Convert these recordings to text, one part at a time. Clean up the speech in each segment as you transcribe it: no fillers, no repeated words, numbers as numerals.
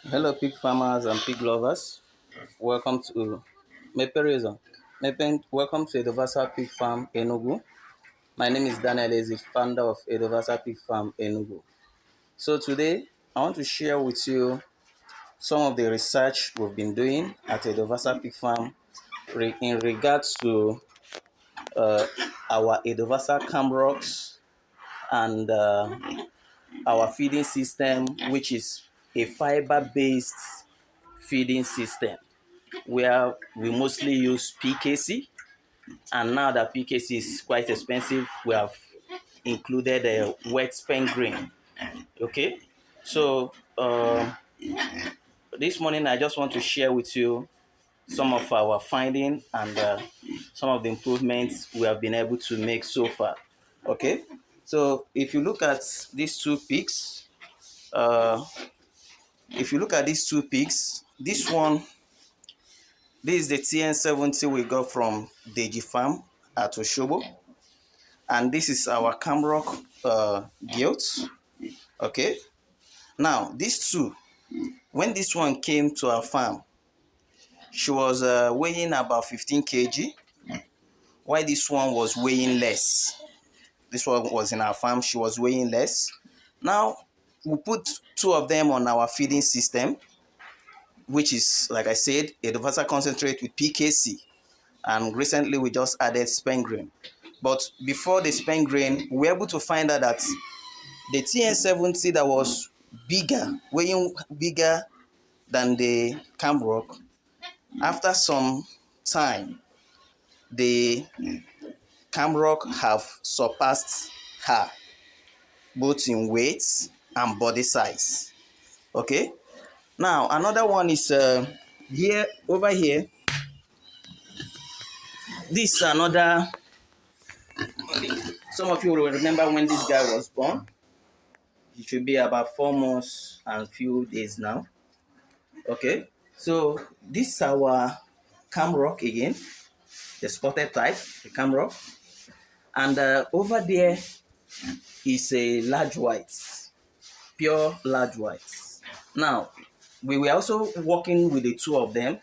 Hello, pig farmers and pig lovers. Welcome to Meperezo. Welcome to Edovasal Pig Farm Enugu. My name is Daniel Ezi, founder of Edovasal Pig Farm Enugu. So today, I want to share with you some of the research we've been doing at Edovasal Pig Farm in regards to our Edovasal Camrocs and our feeding system, which is a fiber-based feeding system, where we mostly use PKC, and now that PKC is quite expensive, we have included a wet spent grain. Okay, so this morning I just want to share with you some of our findings and some of the improvements we have been able to make so far. Okay, so if you look at these two pigs, uh, this one, this is the TN70 we got from Deji Farm at Oshobo. And this is our Camroc gilt. Okay. Now, these two, when this one came to our farm, she was weighing about 15 kg, while this one was weighing less. This one was in our farm, she was weighing less. Now, we put two of them on our feeding system, which is, like I said, Edovasal concentrate with PKC. And recently, we just added spent grain. But before the spent grain, we were able to find out that the TN70 that was bigger, weighing bigger than the Camroc, after some time, the Camroc have surpassed her, both in weight and body size. Okay? Now, another one is over here. This is another, some of you will remember when this guy was born. It should be about 4 months and few days now. Okay, so this is our Camroc again, the spotted type, the Camroc. And over there is a large white, pure large white. Now, we were also working with the two of them.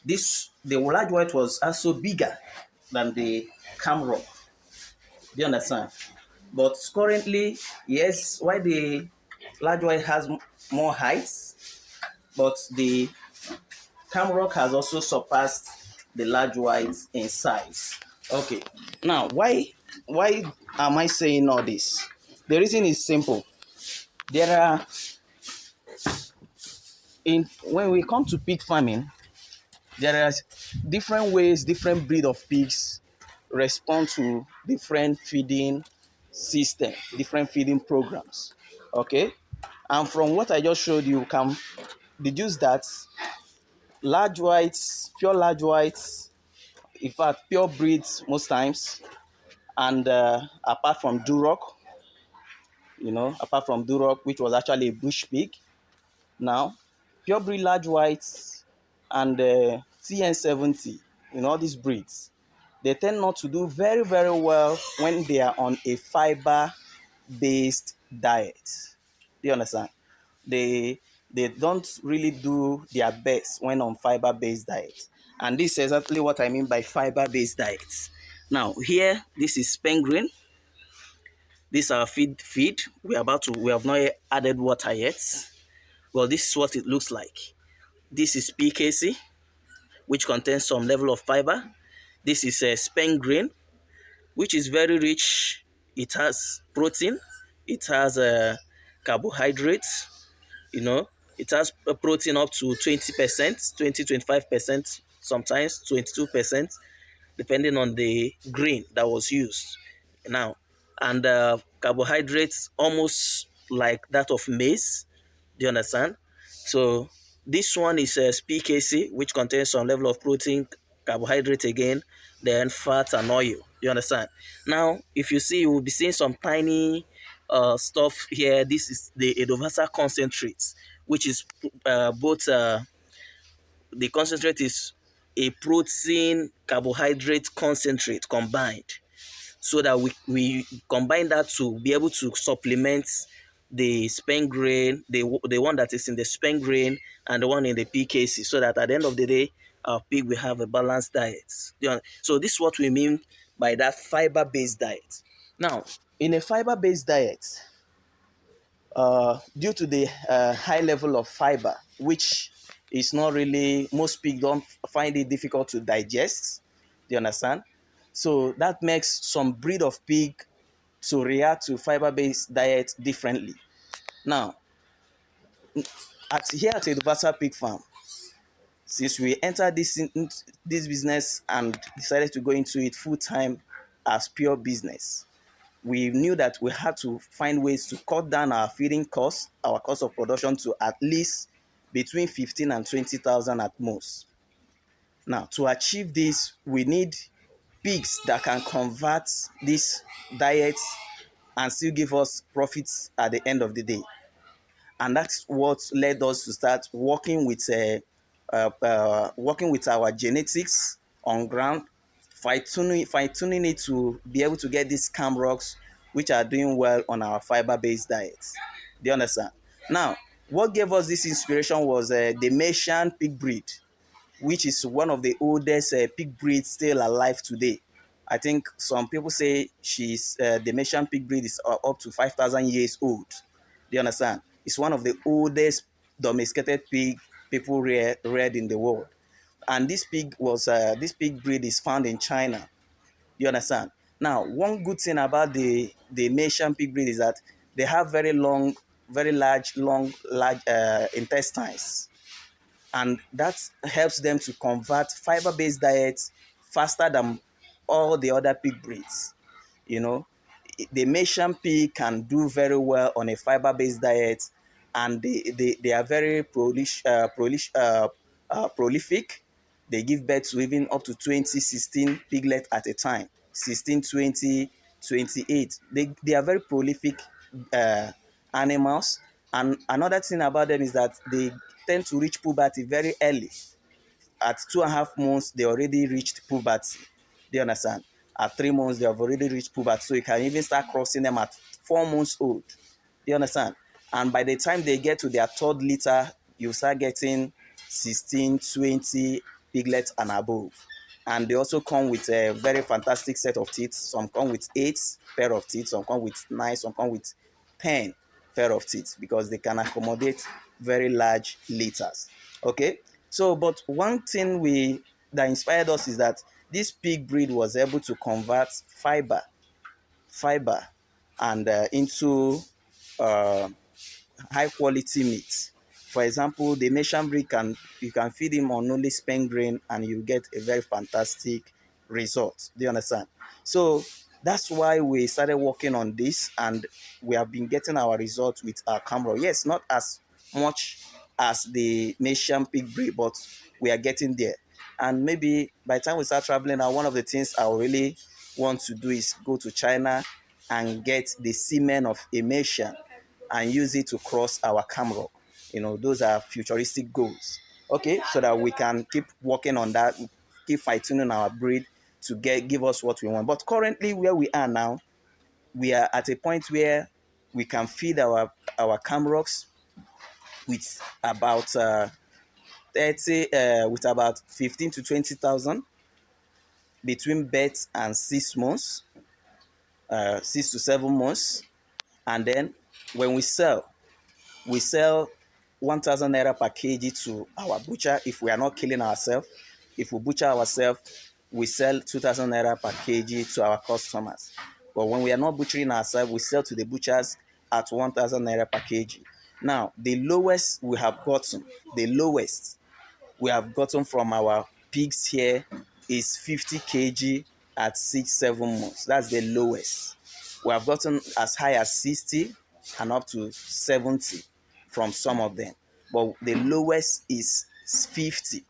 The large white was also bigger than the Camroc. Do you understand? But currently, yes, why the large white has more height, but the Camroc has also surpassed the large white in size. Okay, now why am I saying all this? The reason is simple. There are when we come to pig farming, there are different ways different breed of pigs respond to different feeding system, different feeding programs. Okay, and from what I just showed you, can deduce that large whites, pure large whites, in fact, pure breeds most times, and apart from Duroc, apart from Duroc, which was actually a bush pig, now, pure breed large whites and TN70, all these breeds, they tend not to do very, very well when they are on a fiber-based diet. Do you understand? They don't really do their best when on fiber-based diet. And this is exactly what I mean by fiber-based diets. Now, here, this is spent grain. This is our feed. We have not added water yet. Well, this is what it looks like. This is PKC, which contains some level of fiber. This is a spent grain, which is very rich. It has protein. It has carbohydrates. It has a protein up to 20%, 20-25%, sometimes 22%, depending on the grain that was used. Now, and carbohydrates almost like that of maize. Do you understand? So this one is PKC, which contains some level of protein, carbohydrate again, then fat and oil. You understand? Now, if you see, you will be seeing some tiny stuff here. This is the Edovasal concentrates, which is both the concentrate is a protein carbohydrate concentrate combined, so that we combine that to be able to supplement the spent grain, the one that is in the spent grain, and the one in the PKC, so that at the end of the day, our pig will have a balanced diet. So this is what we mean by that fiber-based diet. Now, in a fiber-based diet, due to the high level of fiber, which is not really, most pigs don't find it difficult to digest. Do you understand? So that makes some breed of pig to react to fiber-based diet differently. Now, here at Edovasal Pig Farm, since we entered this business and decided to go into it full time as pure business, we knew that we had to find ways to cut down our feeding costs, our cost of production, to at least between 15 and 20,000 at most. Now, to achieve this, we need pigs that can convert this diet and still give us profits at the end of the day. And that's what led us to start working with our genetics on ground, fine-tuning it to be able to get these Camrocs, which are doing well on our fiber-based diets. Do you understand? Now, what gave us this inspiration was the Mexican pig breed, which is one of the oldest pig breeds still alive today. I think some people say the Mexican pig breed is up to 5,000 years old. Do you understand? It's one of the oldest domesticated pig people reared in the world. And this pig breed is found in China. Do you understand? Now, one good thing about the Mexican pig breed is that they have very large intestines, and that helps them to convert fiber-based diets faster than all the other pig breeds. You know, the Mexican pig can do very well on a fiber-based diet, and they are very prolific. They give birth to even up to 16 piglets at a time, 16, 20, 28. They are very prolific uh, animals. And another thing about them is that they tend to reach puberty very early. At 2.5 months, they already reached puberty. Do you understand? At 3 months, they have already reached puberty. So you can even start crossing them at 4 months old. Do you understand? And by the time they get to their third litter, you start getting 16, 20 piglets and above. And they also come with a very fantastic set of teeth. Some come with 8 pair of teeth, some come with 9, some come with 10 pair of teeth, because they can accommodate very large litters. Okay, so but one thing that inspired us is that this pig breed was able to convert fiber and into uh, high quality meat. For example, the Mexican breed, you can feed him on only spent grain and you get a very fantastic result. Do you understand? So that's why we started working on this, and we have been getting our results with our Camroc. Yes, not as much as the Mexican pig breed, but we are getting there. And maybe by the time we start traveling now, one of the things I really want to do is go to China and get the semen of a Mexican and use it to cross our Camroc. Those are futuristic goals. Okay, so that we can keep working on that, keep fine-tuning our breed to give us what we want. But currently, where we are now, we are at a point where we can feed our Camrocs with about 15 to 20,000 between birth and 6 months, 6 to 7 months, and then when we sell 1,000 naira per kg to our butcher if we are not killing ourselves. If we butcher ourselves, we sell 2,000 naira per kg to our customers. But when we are not butchering ourselves, we sell to the butchers at 1,000 naira per kg. Now, the lowest we have gotten from our pigs here is 50 kg at 6-7 months. That's the lowest. We have gotten as high as 60 and up to 70 from some of them, but the lowest is 50.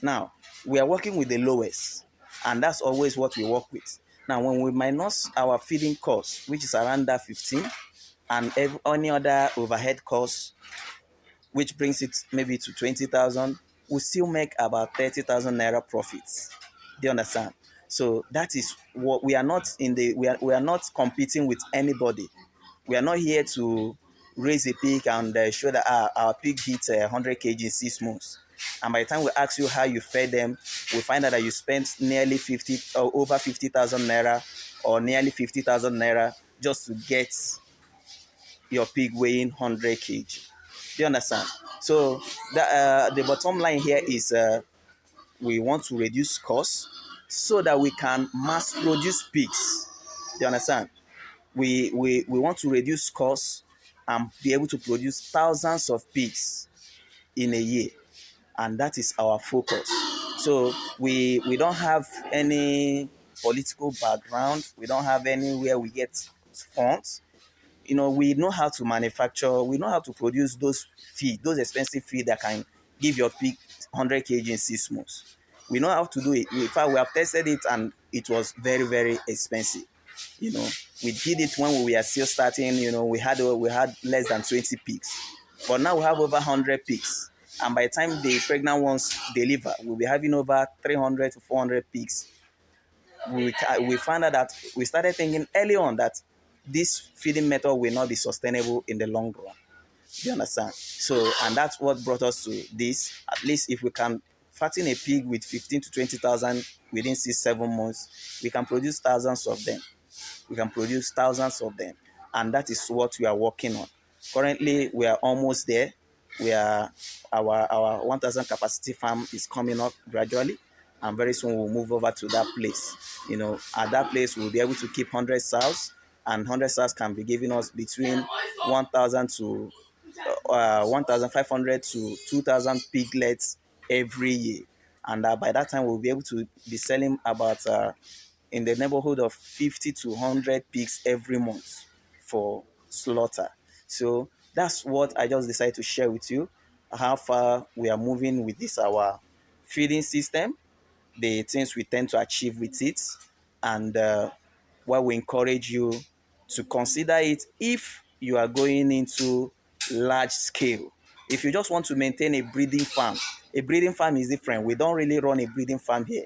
Now, we are working with the lowest, and that's always what we work with. Now, when we minus our feeding cost, which is around that 15, and any other overhead cost, which brings it maybe to 20,000, we still make about 30,000 naira profits. Do you understand? So that is what we are not we are not competing with anybody. We are not here to raise a pig and show that our pig hit 100 kg in 6 months. And by the time we ask you how you fed them, we find out that you spent nearly 50 or over 50,000 naira or nearly 50,000 naira just to get your pig weighing 100 kg. Do you understand? So the bottom line here is we want to reduce costs so that we can mass produce pigs. Do you understand? We want to reduce costs and be able to produce thousands of pigs in a year, and that is our focus. So we don't have any political background. We don't have anywhere we get funds. We know how to manufacture. We know how to produce those feed, those expensive feed that can give your pig 100 kg in 6 months. We know how to do it. In fact, we have tested it and it was very, very expensive. We did it when we were still starting. We had less than 20 pigs, but now we have over 100 pigs. And by the time the pregnant ones deliver, we'll be having over 300 to 400 pigs. We found out that we started thinking early on that this feeding method will not be sustainable in the long run. Do you understand? So, and that's what brought us to this. At least if we can fatten a pig with 15 to 20,000 within 6-7 months, we can produce thousands of them. And that is what we are working on. Currently, we are almost there. Our 1,000 capacity farm is coming up gradually, and very soon we'll move over to that place. At that place we'll be able to keep 100 sows, and 100 sows can be giving us between 1,000 to 1,500 to 2,000 piglets every year. And by that time we'll be able to be selling about in the neighborhood of 50 to 100 pigs every month for slaughter. So that's what I just decided to share with you, how far we are moving with this our feeding system, the things we tend to achieve with it, and why we encourage you to consider it if you are going into large scale. If you just want to maintain a breeding farm is different. We don't really run a breeding farm here.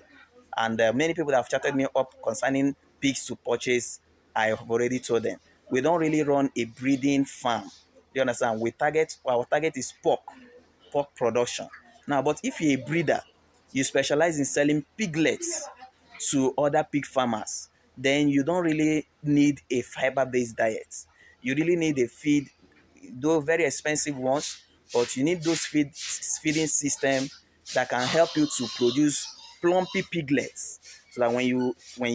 And many people that have chatted me up concerning pigs to purchase, I have already told them. We don't really run a breeding farm. Do you understand? Our target is pork production. Now, but if you're a breeder, you specialize in selling piglets to other pig farmers, then you don't really need a fiber-based diet. You really need a feed, though very expensive ones, but you need those feeding system that can help you to produce plumpy piglets, so that when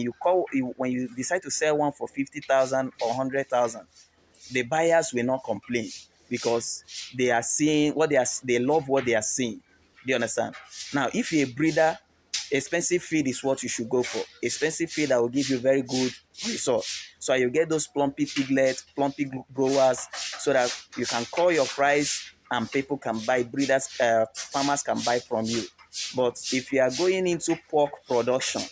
you decide to sell one for 50,000 or 100,000, the buyers will not complain, because they are seeing they love what they are seeing. Do you understand? Now, if you're a breeder, expensive feed is what you should go for. Expensive feed that will give you very good results. So you get those plumpy piglets, plumpy growers, so that you can call your price and people can buy, farmers can buy from you. But if you are going into pork production,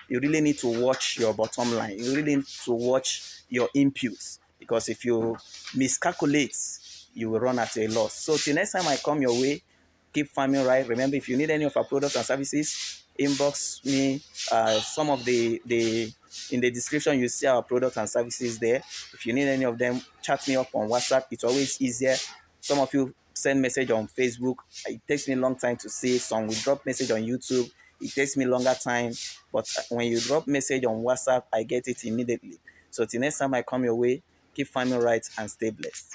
you really need to watch your bottom line. You really need to watch your inputs, because if you miscalculate, you will run at a loss. So till next time I come your way, keep farming right. Remember, if you need any of our products and services, inbox me. Some of the in the description you see our products and services there. If you need any of them, chat me up on WhatsApp. It's always easier. Some of you send message on Facebook. It takes me a long time to see. Some will drop message on YouTube. It takes me longer time. But when you drop message on WhatsApp, I get it immediately. So till next time I come your way, keep farming right and stay blessed.